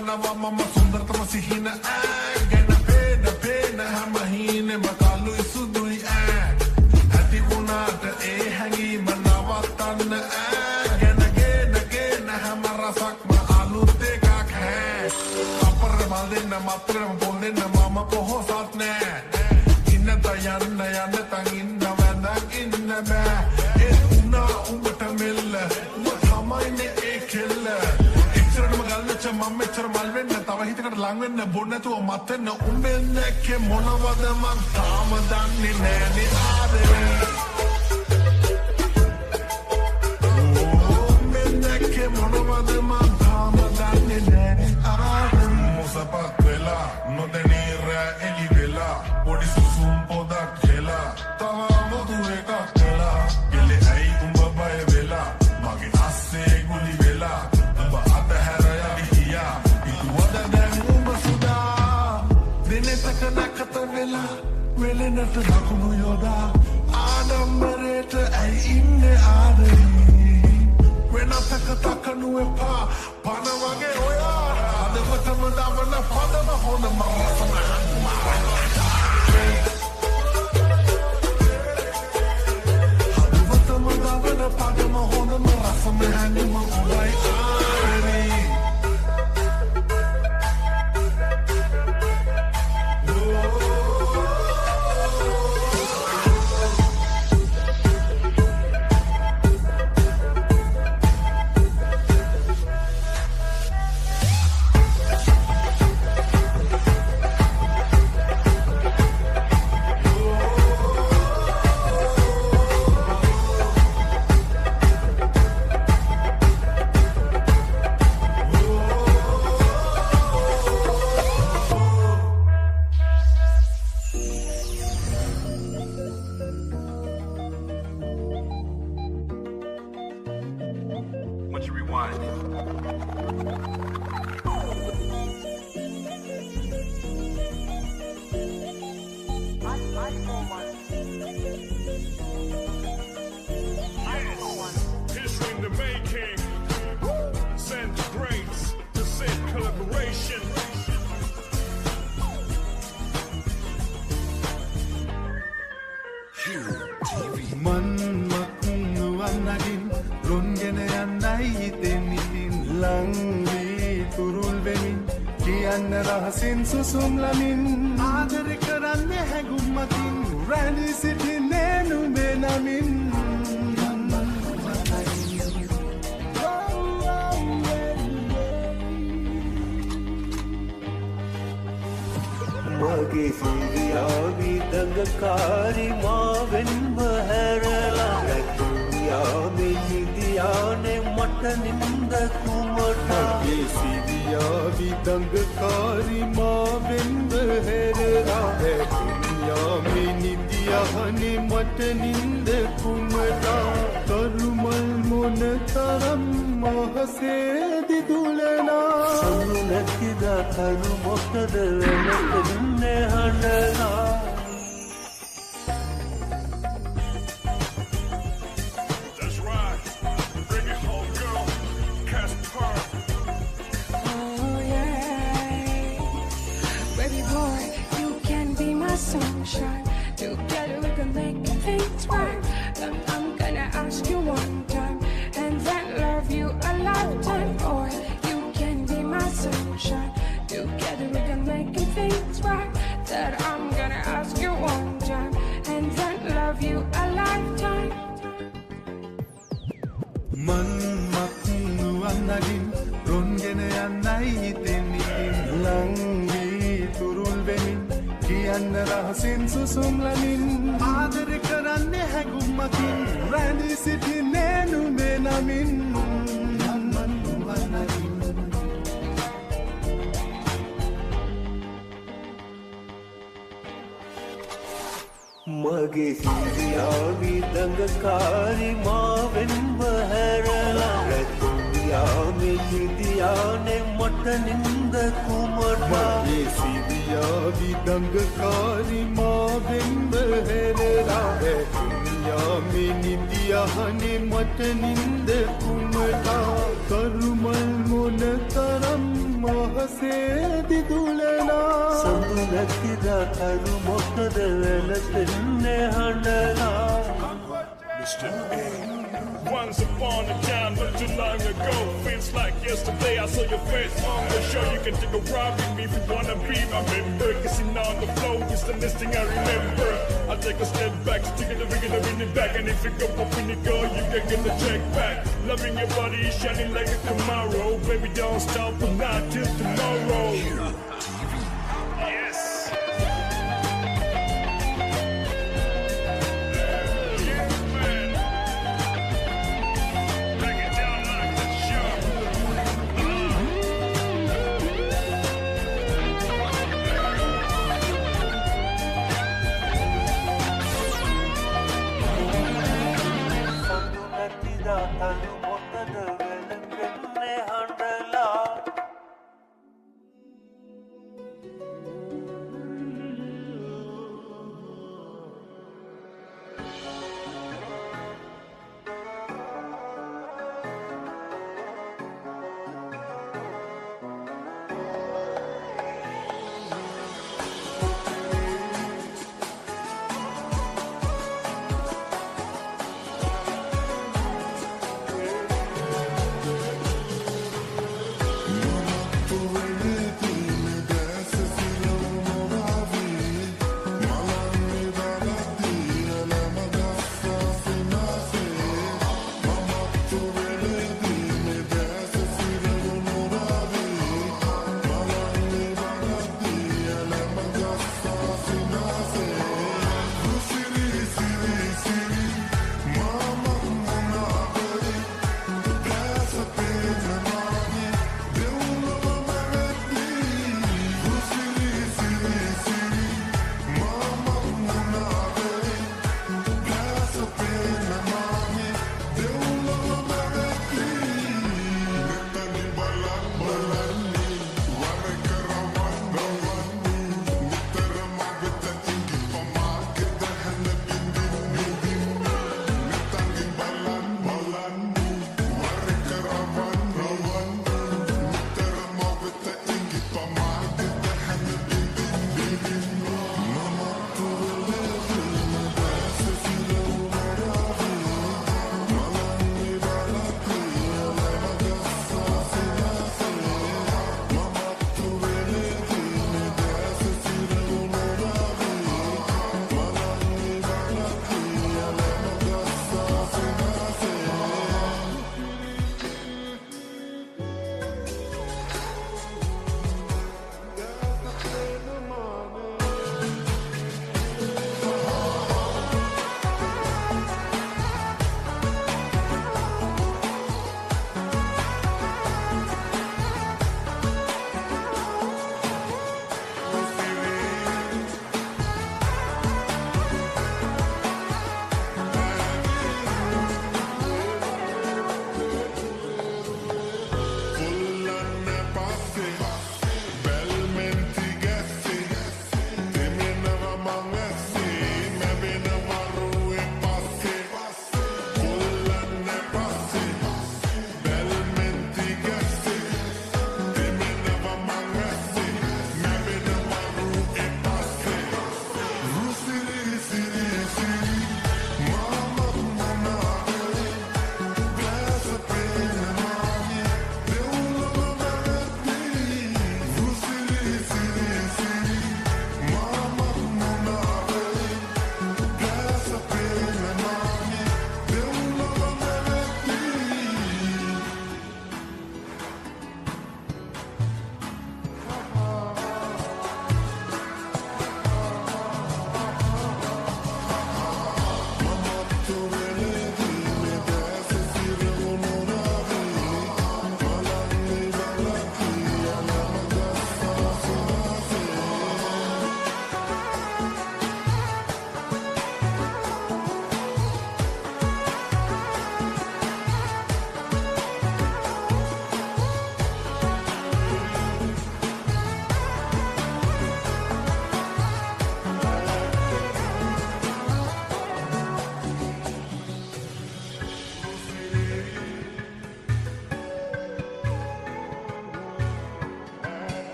වනවා මම සුන්දරතම සිහින ගැන පේන හැම හීනෙම කළුයි සුදුයි ඇති වුණාට ඒ හැඟීම නවත්තන්න ගෙන හැම රසක්ම අලුත් එකක් අපර මල්දෙන්න මත්තරම පොන්නෙන්න මම පොහොසත් නෑ ඉන්න තයන්න තන් ඉන්න වැඳක් ඉන්න බෑ ඒ උනා උඹට මෙල්ල උඹ තමයිනේ ඒ කෙල්ල එච්චරටම ගල්වෙච්ච මම මෙච්චර මල් වෙන්න තව හිතකට ලං වෙන්න බොන්න නැතුව මත් වෙන්න උඹෙන් දැක්කේ මොනවද මං තාම දන්නේ නෑනේ ආදරේ උඹෙන් දැක්කේ මොනවද මං තාම දන්නේ නෑනේ ආදරේ මොසපත් වෙලා නොදැනී රෑ එලි වෙලා පොඩි සුසුම් පොදක් හෙලා තව මොදු එකක් වෙලා ගෙලේ ඇයි උඹ බය වෙලා මගේ අස්සේ ගුලි වෙලා උඹ අතහැර යවියා ඉතුවද දැන් උඹ සුදා දිනෙතක නැකත වෙලා වෙලෙනට ලකුණු යොදා ආඩම්බරයට ඇයි ඉන්නේ ආදරේ වෙනතක තකනු එපා පන වගේ ඔයා අදවතම දවන පදම හොඳම රසම අදවතම දවන පදම හොඳම රසම හැඟීම ඔබයි ආදරේ සුසුම්ලමින් ආදර කරන්න හැඟුම් මතින් රැඳී සිටින්නේ නුඹේ නමින් මගේ සිරියාවි දඟකාරි මාවෙන්ම හැරලා රැකුයාමි නිදියානේ මට නින්ද කුමටා මගේ සිරියාවි දඟකාරි මාවෙන්ම හැරලා රැකුයාමි නිදියානේ මට නින්ද කුමටා කරුමල් මොන තරම් මහසේ දිදුලනා සොනු නැතිදා කරු මොකද වෙනකන්නේ හඬලා sunshine. Together we can make things right. But I'm gonna ask you one time and then love you a lifetime. Or you can be my sunshine. Together we can make things right. That I'm gonna ask you one time and then love you a lifetime. Man matnu annagin rongene annai tenin langi turul benin කියන්න රහසින් සුසුම්ලමින් ආදර කරන්නේ හැඟුම් මතින් රැඳී සිටින්නේ නුඹේ නමින් මගේ සිරියාවි දඟකාරි මාවෙන්ම හැරලා රැකුයාමි නිදියානේ මට නින්ද කුමටා මගේ සිරියාවි දඟකාරි මාවෙන්ම හැරලා රැකුයාමි නිදියානේ මට නින්ද කුමටා කරුමල් මොන තරම් මොහසේ දිදුලනා සඳු නැතිදා තරු මොකද වැළපෙන්නේ හඬලා Mr. A. Once upon a time, not too long ago, feels like yesterday I saw your face on the show. You can take a ride with me if you wanna be my member. Kissing on the floor is the next thing I remember. I'll take a step back, stick it, we're gonna win it back. And if you go up in the go, you can get the check back. Loving your body, shining like a tomorrow. Baby, don't stop, but not till tomorrow. Yes. තරු මොකද වැළපෙන්නේ හඬලා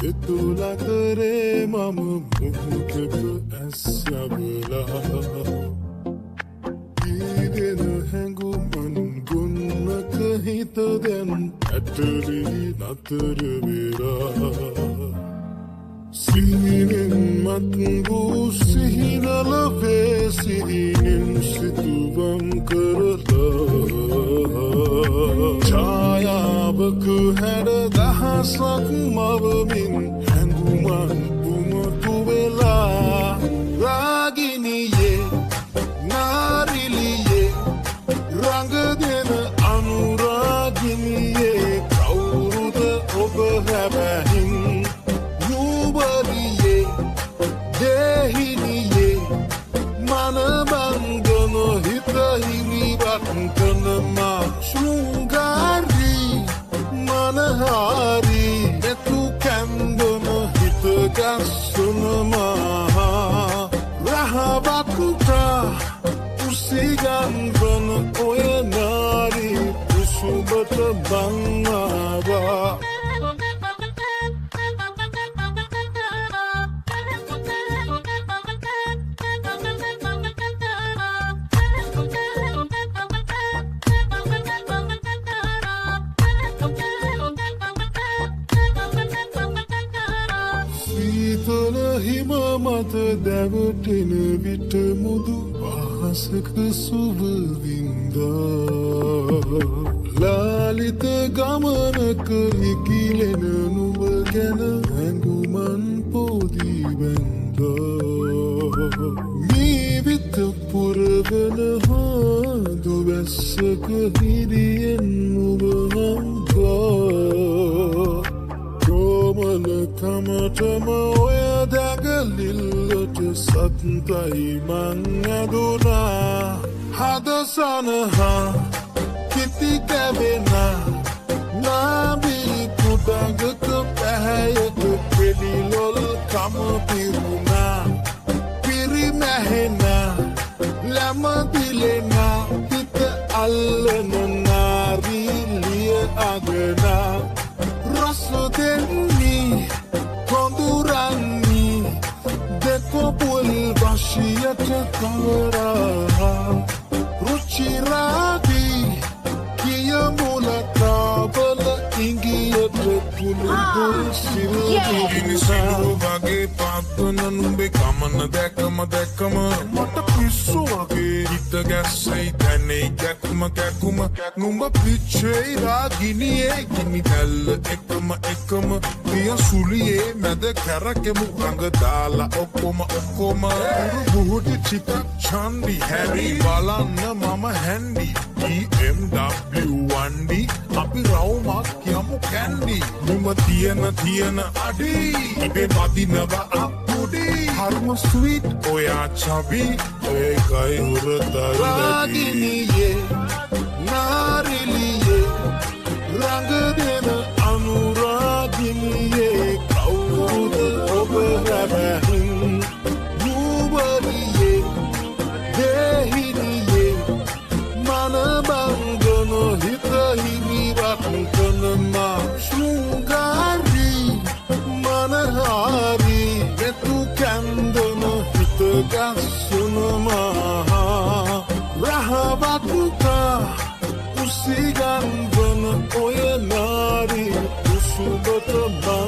එතුලතරේ මම මුහුදක ඇස්සබලා ඊදෙන හැඟුමන් ගොන්නක හිත දැන් ඇටලි නතර වෙලා සිහිනෙන් මත් වූ සිහිනලවේ සිහිනෙන් සිතුවම් කරලා ඡායාවක හැඩ දහසක් මවමින් හැඟුමන් උමතු වෙලා රාගිනියේ නාරිලියේ රඟ දෙන අනුරාගිනියේ කවුරුද ඔබ හැබැහින් නුබරියේ දෙහිනියේ මනබංගන හිත හිමිවත් කනමා ශෘංගාරී මනහාරී එතු කැන්දන හිත ගස්සනමා රහවකුතා උසිගන්වන ඔය නාරී උසුබට බංආවා සීතල හිම මත දැවටෙන විට මුදු පහසක සුවවින්දා ලාලිත ගමනක ඉකිලෙන නුඹ ගැන හැඟුමන් පොදී බැන්දා මීවිත පුරවන හාදු වැස්සක හිරියෙන් නුඹ හංගා කොමල කමටම ඔය දැගලිල්ලට සත්තයි මං ඇදුනා හදසනහා කිති කැවෙනා නාබී කුඩගක පැහැයක පෙඩිලොල් කම පිරුණා පිරිමැහෙනා ලැමදිලෙනා හිත අල්ලන නාරීලිය අගනා රසදෙන්නි කොඳුරන්නි දෙකොපුල් වශියට කවරා රුචිරාදී කියමුලකාවල ඉංගියට පුළුදුල් සිල්ගිනිසරු වගේ පාත්වන නුඹේ කමන දැකම මට පිස්සු වගේ හිත ගැස්සයි දැනෙයි කැකුම නුඹ පිච්චෙයි රාගිනියේ ගිනි දැල්ල එකම දිය සුලියේ මැද කැරකෙමු රඟ දාලා ඔක්කොම බුහුටි චිත චන්දි හැරි බලන්න මම හැන්ඩි BMW 1D අපි රවුමක් යමු කැන්ඩි නුඹ තියෙන අඩි ඉබේ පදිනව අපුඩි හර්ම ස්වීට් ඔයා චබි ඒකයි උරතරලදී රාගිනියේ නාරිලියේ රඟ දෙන අනුරාගිනියේ කවුරුද ඔබ හැබැහින් නුබරියේ දෙහිනියේ මනබංගන හිත හිමිවත් කනමා ශෘංගාරී මනහාරී එතු කැන්දන හිත ගස්සනමා රහවකුතා උසිගන්වන ඔය නාරී උසුබට බංආවා